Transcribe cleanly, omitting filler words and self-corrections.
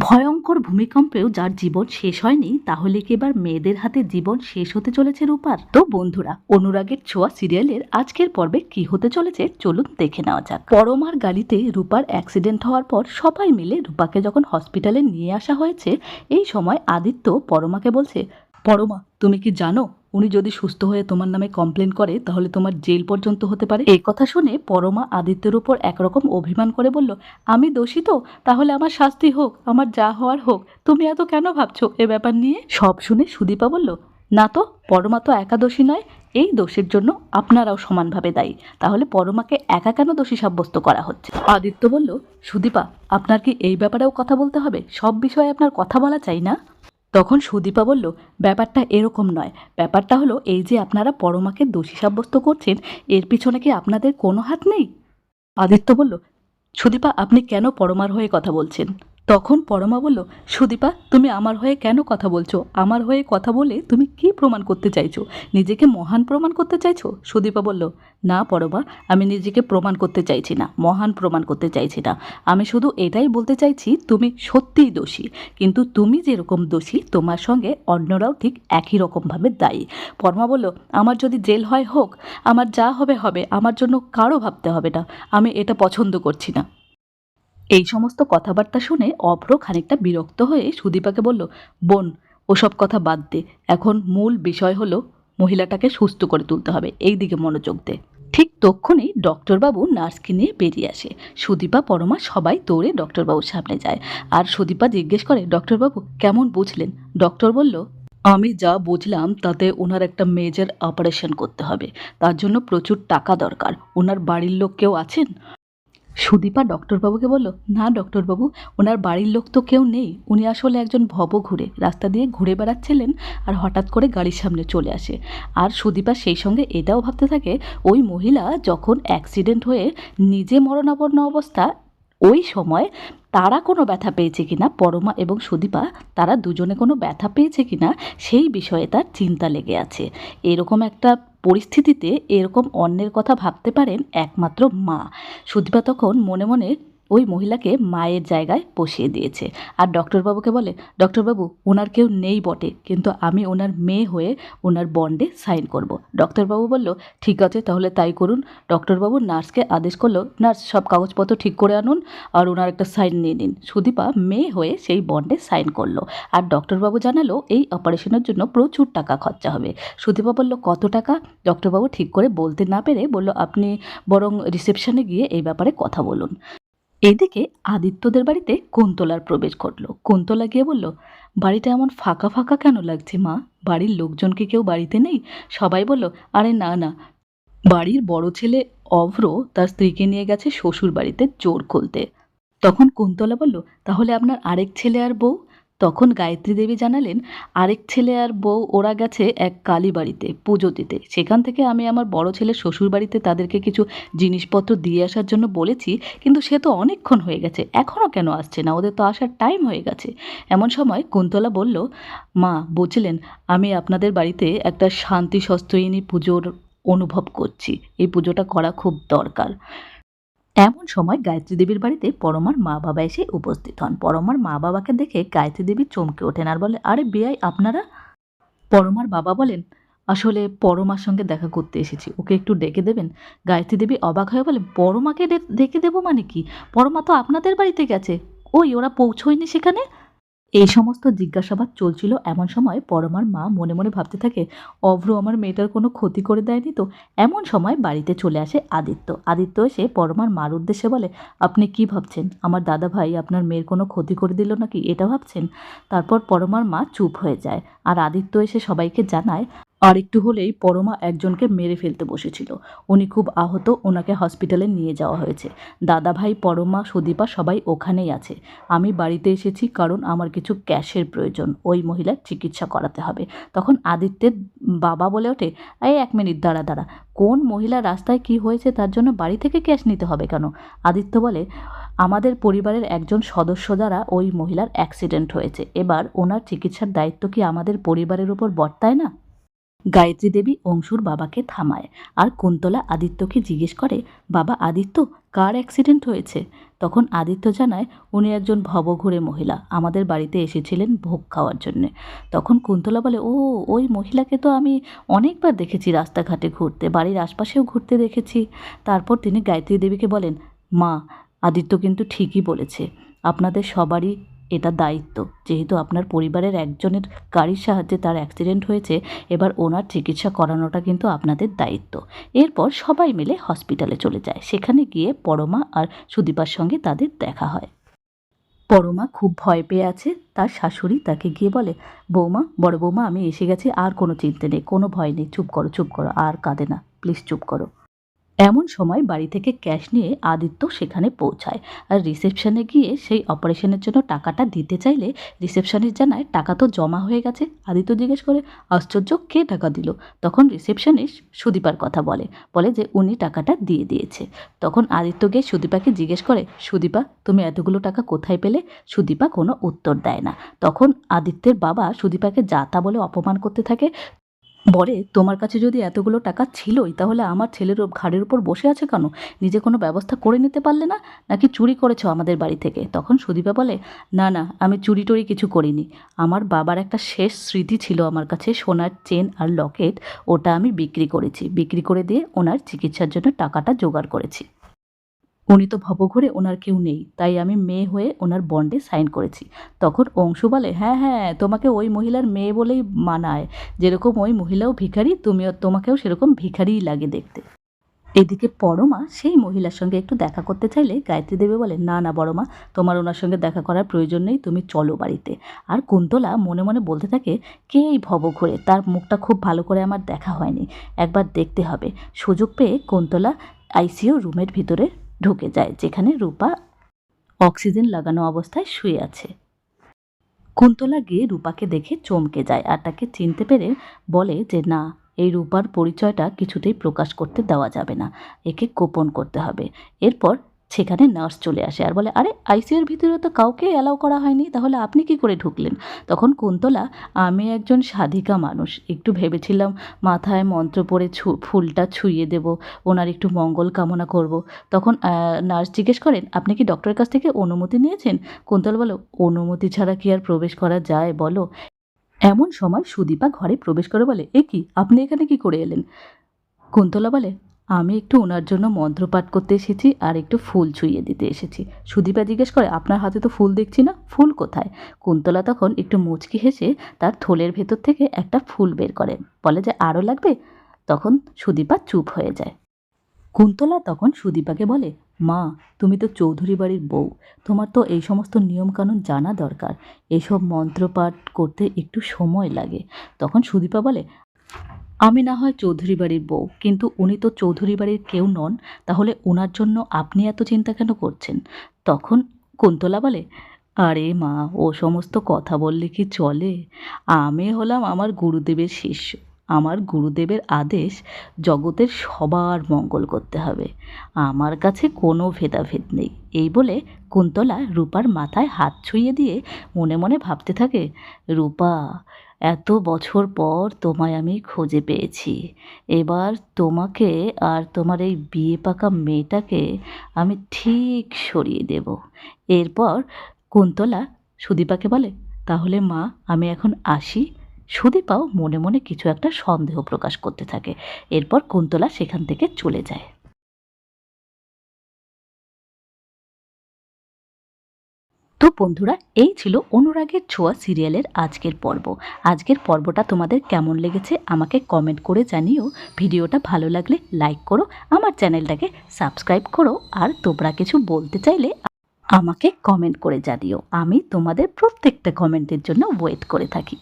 ভয়ঙ্কর ভূমিকম্পেও যার জীবন শেষ হয়নি, তাহলে কি এবার মেয়েদের হাতে জীবন শেষ হতে চলেছে রূপার? তো বন্ধুরা, অনুরাগের ছোঁয়া সিরিয়ালের আজকের পর্বে কি হতে চলেছে চলুন দেখে নেওয়া যাক। পরমার গাড়িতে রূপার অ্যাক্সিডেন্ট হওয়ার পর সবাই মিলে রূপাকে যখন হসপিটালে নিয়ে আসা হয়েছে, এই সময় আদিত্য পরমাকে বলছে, পরমা তুমি কি জানো উনি যদি সুস্থ হয়ে তোমার নামে কমপ্লেন করে তাহলে তোমার জেল পর্যন্ত হতে পারে। এই কথা শুনে পরমা আদিত্যের উপর একরকম অভিমান করে বলল, আমি দোষী তো, তাহলে আমার শাস্তি হোক, আমার যা হওয়ার হোক, তুমি এত কেন ভাবছো এ ব্যাপার নিয়ে? সব শুনে সুদীপা বলল, না তো, পরমা তো একা দোষী নয়, এই দোষের জন্য আপনারাও সমানভাবে দায়ী, তাহলে পরমাকে একা কেন দোষী সাব্যস্ত করা হচ্ছে? আদিত্য বলল, সুদীপা আপনার কি এই ব্যাপারেও কথা বলতে হবে? সব বিষয়ে আপনার কথা বলা চাই না? তখন সুদীপা বলল, ব্যাপারটা এরকম নয়, ব্যাপারটা হলো এই যে আপনারা পরমাকে দোষী সাব্যস্ত করছেন, এর পিছনে কি আপনাদের কোনো হাত নেই? আদিত্য বলল, সুদীপা আপনি কেন পরমার হয়ে কথা বলছেন? তখন পরমা বলল, সুদীপা তুমি আমার হয়ে কেন কথা বলছো? আমার হয়ে কথা বলে তুমি কি প্রমাণ করতে চাইছো? নিজেকে মহান প্রমাণ করতে চাইছো? সুদীপা বলল, না পরমা, আমি নিজেকে প্রমাণ করতে চাইছি না, মহান প্রমাণ করতে চাইছি না, আমি শুধু এটাই বলতে চাইছি তুমি সত্যিই দোষী, কিন্তু তুমি যেরকম দোষী তোমার সঙ্গে অন্যরাও ঠিক একই রকমভাবে দায়ী। পরমা বলল, আমার যদি জেল হয় হোক, আমার যা হবে হবে, আমার জন্য কারো ভাবতে হবে না, আমি এটা পছন্দ করছি না। এই সমস্ত কথাবার্তা শুনে অভ্র খানিকটা বিরক্ত হয়ে সুদীপাকে বলল, বোন ওসব কথা বাদ দে, এখন মূল বিষয় হলো মহিলাটাকে সুস্থ করে তুলতে হবে, এই দিকে মনোযোগ দে। ঠিক তক্ষুনি ডক্টরবাবু নার্সকে নিয়ে বেরিয়ে আসে। সুদীপা পরমা সবাই দৌড়ে ডক্টরবাবুর সামনে যায়, আর সুদীপা জিজ্ঞেস করে, ডক্টরবাবু কেমন বুঝলেন? ডক্টর বলল, আমি যা বুঝলাম তাতে ওনার একটা মেজর অপারেশন করতে হবে, তার জন্য প্রচুর টাকা দরকার। ওনার বাড়ির লোক কেউ আছেন? সুদীপা ডক্টরবাবুকে বলল, না ডক্টরবাবু, ওনার বাড়ির লোক তো কেউ নেই, উনি আসলে একজন ভবঘুরে, রাস্তা দিয়ে ঘুরে বেড়াচ্ছিলেন আর হঠাৎ করে গাড়ির সামনে চলে আসে। আর সুদীপা সেই সঙ্গে এটাও ভাবতে থাকে, ওই মহিলা যখন অ্যাক্সিডেন্ট হয়ে নিজে মরণাপন্ন অবস্থা, ওই সময় তারা কোনো ব্যথা পেয়েছে কিনা, পরমা এবং সুদীপা তারা দুজনে কোনো ব্যথা পেয়েছে কিনা সেই বিষয়ে তার চিন্তা লেগে আছে। এরকম একটা পরিস্থিতিতে এরকম অন্যের কথা ভাবতে পারেন একমাত্র মা। সুদীপা তখন মনে মনে ওই মহিলাকে মায়ের জায়গায় বসিয়ে দিয়েছে, আর ডক্টরবাবুকে বলে, ডক্টরবাবু ওনার কেউ নেই বটে, কিন্তু আমি ওনার মেয়ে হয়ে ওনার বন্ডে সাইন করব। ডক্টরবাবু বলল, ঠিক আছে তাহলে তাই করুন। ডক্টরবাবু নার্সকে আদেশ করলো, নার্স সব কাগজপত্র ঠিক করে আনুন আর ওনার একটা সাইন নিয়ে নিন। সুদীপা মেয়ে হয়ে সেই বন্ডে সাইন করলো, আর ডক্টরবাবু জানালো এই অপারেশনের জন্য প্রচুর টাকা খরচা হবে। সুদীপা বলল, কত টাকা? ডক্টরবাবু ঠিক করে বলতে না পেরে বলল, আপনি বরং রিসেপশনে গিয়ে এই ব্যাপারে কথা বলুন। এদিকে আদিত্যদের বাড়িতে কুন্তলার প্রবেশ ঘটলো। কুন্তলা গিয়ে বলল, বাড়িটা এমন ফাঁকা ফাঁকা কেন লাগছে মা? বাড়ির লোকজন কি কেউ বাড়িতে নেই? সবাই বলল, আরে না না, বাড়ির বড় ছেলে অভ্র তার স্ত্রীকে নিয়ে গেছে শ্বশুর বাড়িতে চোর খুলতে। তখন কুন্তলা বলল, তাহলে আপনার আরেক ছেলে আর বউ? তখন গায়ত্রী দেবী জানালেন, আরেক ছেলে আর বউ ওরা গেছে এক কালী বাড়িতে পুজো দিতে, সেখান থেকে আমি আমার বড় ছেলের শ্বশুর বাড়িতে তাদেরকে কিছু জিনিসপত্র দিয়ে আসার জন্য বলেছি, কিন্তু সে তো অনেকক্ষণ হয়ে গেছে, এখনও কেন আসছে না? ওদের তো আসার টাইম হয়ে গেছে। এমন সময় কুন্তলা বলল, মা বুঝলেন, আমি আপনাদের বাড়িতে একটা শান্তি সস্ত্রয়িনী পুজোর অনুভব করছি, এই পুজোটা করা খুব দরকার। এমন সময় গায়ত্রী দেবীর বাড়িতে পরমার মা বাবা এসে উপস্থিত হন। পরমার মা বাবাকে দেখে গায়ত্রী দেবী চমকে ওঠেন আর বলে, আরে বেয়াই আপনারা? পরমার বাবা বলেন, আসলে পরমার সঙ্গে দেখা করতে এসেছি, ওকে একটু ডেকে দেবেন? গায়ত্রী দেবী অবাক হয়ে বলে, পরমাকে ডেকে দেবো মানে কি? পরমা তো আপনাদের বাড়িতে গেছে, ওই ওরা পৌঁছয়নি সেখানে? এই সমস্ত জিজ্ঞাসাবাদ চলছিল। এমন সময় পরমার মা মনে মনে ভাবতে থাকে, অভ্র আমার মেয়েটার কোনো ক্ষতি করে দেয়নি তো? এমন সময় বাড়িতে চলে আসে আদিত্য। আদিত্য এসে পরমার মার উদ্দেশ্যে বলে, আপনি কি ভাবছেন, আমার দাদা ভাই আপনার মেয়ের কোনো ক্ষতি করে দিল নাকি, এটা ভাবছেন? তারপর পরমার মা চুপ হয়ে যায়, আর আদিত্য এসে সবাইকে জানায়, আর একটু হলেই পরমা একজনকে মেরে ফেলতে বসেছিল, উনি খুব আহত, ওনাকে হসপিটালে নিয়ে যাওয়া হয়েছে। দাদা ভাই, পরমা, সুদীপা সবাই ওখানেই আছে। আমি বাড়িতে এসেছি কারণ আমার কিছু ক্যাশের প্রয়োজন, ওই মহিলার চিকিৎসা করাতে হবে। তখন আদিত্যের বাবা বলে ওঠে, এই এক মিনিট দাঁড়া দাঁড়া, কোন মহিলা রাস্তায় কি হয়েছে তার জন্য বাড়ি থেকে ক্যাশ নিতে হবে কেন? আদিত্য বলে, আমাদের পরিবারের একজন সদস্য দ্বারা ওই মহিলার অ্যাক্সিডেন্ট হয়েছে, এবার ওনার চিকিৎসার দায়িত্ব কি আমাদের পরিবারের উপর বর্তায় না? গায়ত্রী দেবী অংশুর বাবাকে থামায় আর কুন্তলা আদিত্যকে জিজ্ঞেস করে, বাবা আদিত্য, কার অ্যাক্সিডেন্ট হয়েছে? তখন আদিত্য জানায় উনি একজন ভবঘুরে মহিলা, আমাদের বাড়িতে এসেছিলেন ভোগ খাওয়ার জন্যে। তখন কুন্তলা বলে, ও, ওই মহিলাকে তো আমি অনেকবার দেখেছি রাস্তাঘাটে ঘুরতে, বাড়ির আশপাশেও ঘুরতে দেখেছি। তারপর তিনি গায়ত্রী দেবীকে বলেন, মা, আদিত্য কিন্তু ঠিকই বলেছে, আপনাদের সবারই এটা দায়িত্ব, যেহেতু আপনার পরিবারের একজনের গাড়ির সাহায্যে তার অ্যাক্সিডেন্ট হয়েছে, এবার ওনার চিকিৎসা করানোটা কিন্তু আপনাদের দায়িত্ব। এরপর সবাই মিলে হসপিটালে চলে যায়। সেখানে গিয়ে পরমা আর সুদীপার সঙ্গে তাদের দেখা হয়। পরমা খুব ভয় পেয়ে আছে। তার শাশুড়ি তাকে গিয়ে বলে, বৌমা, বড় বৌমা, আমি এসে গেছি, আর কোনো চিন্তা নেই, কোনো ভয় নেই, চুপ করো, চুপ করো, আর কাঁদে না, প্লিজ চুপ করো। এমন সময় বাড়ি থেকে ক্যাশ নিয়ে আদিত্য সেখানে পৌঁছায় আর রিসেপশনে গিয়ে সেই অপারেশনের জন্য টাকাটা দিতে চাইলে রিসেপশনিস্ট জানায় টাকা তো জমা হয়ে গেছে। আদিত্য জিজ্ঞেস করে, আশ্চর্য, কে টাকা দিল? তখন রিসেপশনিস্ট সুদীপার কথা বলে যে উনি টাকাটা দিয়ে দিয়েছে। তখন আদিত্য গিয়ে সুদীপাকে জিজ্ঞেস করে, সুদীপা, তুমি এতগুলো টাকা কোথায় পেলে? সুদীপা কোনো উত্তর দেয় না। তখন আদিত্যের বাবা সুদীপাকে যা তা বলে অপমান করতে থাকে, বলে, তোমার কাছে যদি এতগুলো টাকা ছিলই তাহলে আমার ছেলের ঘাড়ের উপর বসে আছে কেন? নিজে কোনো ব্যবস্থা করে নিতে পারলে না? নাকি চুরি করেছো আমাদের বাড়ি থেকে? তখন সুদীপা বলে, না না, আমি চুরি টুরি কিছু করিনি। আমার বাবার একটা শেষ স্মৃতি ছিল আমার কাছে, সোনার চেন আর লকেট, ওটা আমি বিক্রি করেছি, বিক্রি করে দিয়ে ওনার চিকিৎসার জন্য টাকাটা জোগাড় করেছি। উনি তো ভবঘুরে, ওনার কেউ নেই, তাই আমি মেয়ে হয়ে ওনার বন্ডে সাইন করেছি। তখন অংশু বলে, হ্যাঁ হ্যাঁ, তোমাকে ওই মহিলার মেয়ে বলেই মানায়, যেরকম ওই মহিলাও ভিখারি, তোমাকেও সেরকম ভিখারিই লাগে দেখতে। এদিকে পরমা সেই মহিলার সঙ্গে একটু দেখা করতে চাইলে গায়ত্রী দেবী বলে, না না বড়মা, তোমার ওনার সঙ্গে দেখা করার প্রয়োজন নেই, তুমি চলো বাড়িতে। আর কুন্তলা মনে মনে বলতে থাকে, কে এই ভবঘুরে, তার মুখটা খুব ভালো করে আমার দেখা হয়নি, একবার দেখতে হবে। সুযোগ পেয়ে কুন্তলা আইসিইউ রুমের ভিতরে ঢুকে যায়, যেখানে রূপা অক্সিজেন লাগানো অবস্থায় শুয়ে আছে। কুন্তলা গিয়ে রূপাকে দেখে চমকে যায় আর তাকে চিনতে পেরে বলে যে, না, এই রূপার পরিচয়টা কিছুতেই প্রকাশ করতে দেওয়া যাবে না, একে গোপন করতে হবে। এরপর সেখানে নার্স চলে আসে আর বলে, আরে, আইসিইউর ভিতরে তো কাউকে অ্যালাউ করা হয়নি, তাহলে আপনি কি করে ঢুকলেন? তখন কুন্তলা, আমি একজন সাধিকা মানুষ, একটু ভেবেছিলাম মাথায় মন্ত্র পড়ে ফুলটা ছুঁয়ে দেব, ওনার একটু মঙ্গল কামনা করব। তখন নার্স জিজ্ঞেস করেন, আপনি কি ডক্টরের কাছ থেকে অনুমতি নিয়েছেন? কুন্তলা বলো, অনুমতি ছাড়া কি আর প্রবেশ করা যায় বলো? এমন সময় সুদীপা ঘরে প্রবেশ করে বলে, এ কি, আপনি এখানে কি করে এলেন? কুন্তলা বলে, আমি একটু ওনার জন্য মন্ত্রপাঠ করতে এসেছি আর একটু ফুল ছুঁয়ে দিতে এসেছি। সুদীপা জিজ্ঞেস করে, আপনার হাতে তো ফুল দেখছি না, ফুল কোথায়? কুন্তলা তখন একটু মুচকি হেসে তার থলের ভেতর থেকে একটা ফুল বের করে, বলে যে আরও লাগবে? তখন সুদীপা চুপ হয়ে যায়। কুন্তলা তখন সুদীপাকে বলে, মা, তুমি তো চৌধুরী বাড়ির বউ, তোমার তো এই সমস্ত নিয়মকানুন জানা দরকার, এসব মন্ত্রপাঠ করতে একটু সময় লাগে। তখন সুদীপা বলে, আমি না হয় চৌধুরী বাড়ির বউ, কিন্তু উনি তো চৌধুরী বাড়ির কেউ নন, তাহলে ওনার জন্য আপনি এত চিন্তা কেন করছেন? তখন কুন্তলা বলে, আরে মা, ও সমস্ত কথা বললে কি চলে? আমি হলাম আমার গুরুদেবের শিষ্য, আমার গুরুদেবের আদেশ জগতের সবার মঙ্গল করতে হবে, আমার কাছে কোনো ভেদাভেদ নেই। এই বলে কুন্তলা রূপার মাথায় হাত ছুঁয়ে দিয়ে মনে মনে ভাবতে থাকে, রূপা, এত বছর পর তোমায় আমি খুঁজে পেয়েছি, এবার তোমাকে আর তোমার এই বিয়ে পাকা মেয়েটাকে আমি ঠিক সরিয়ে দেব। এরপর কুন্তলা সুদীপাকে বলে, তাহলে মা, আমি এখন আসি। সুদীপাও মনে মনে কিছু একটা সন্দেহ প্রকাশ করতে থাকে। এরপর কুন্তলা সেখান থেকে চলে যায়। তো বন্ধুরা, এই ছিল অনুরাগের ছোঁয়া সিরিয়ালের আজকের পর্ব। আজকের পর্বটা তোমাদের কেমন লেগেছে আমাকে কমেন্ট করে জানিও। ভিডিওটা ভালো লাগলে লাইক করো, আমার চ্যানেলটাকে সাবস্ক্রাইব করো, আর তোমরা কিছু বলতে চাইলে আমাকে কমেন্ট করে জানিও। আমি তোমাদের প্রত্যেকটা কমেন্টের জন্য ওয়েট করে থাকি।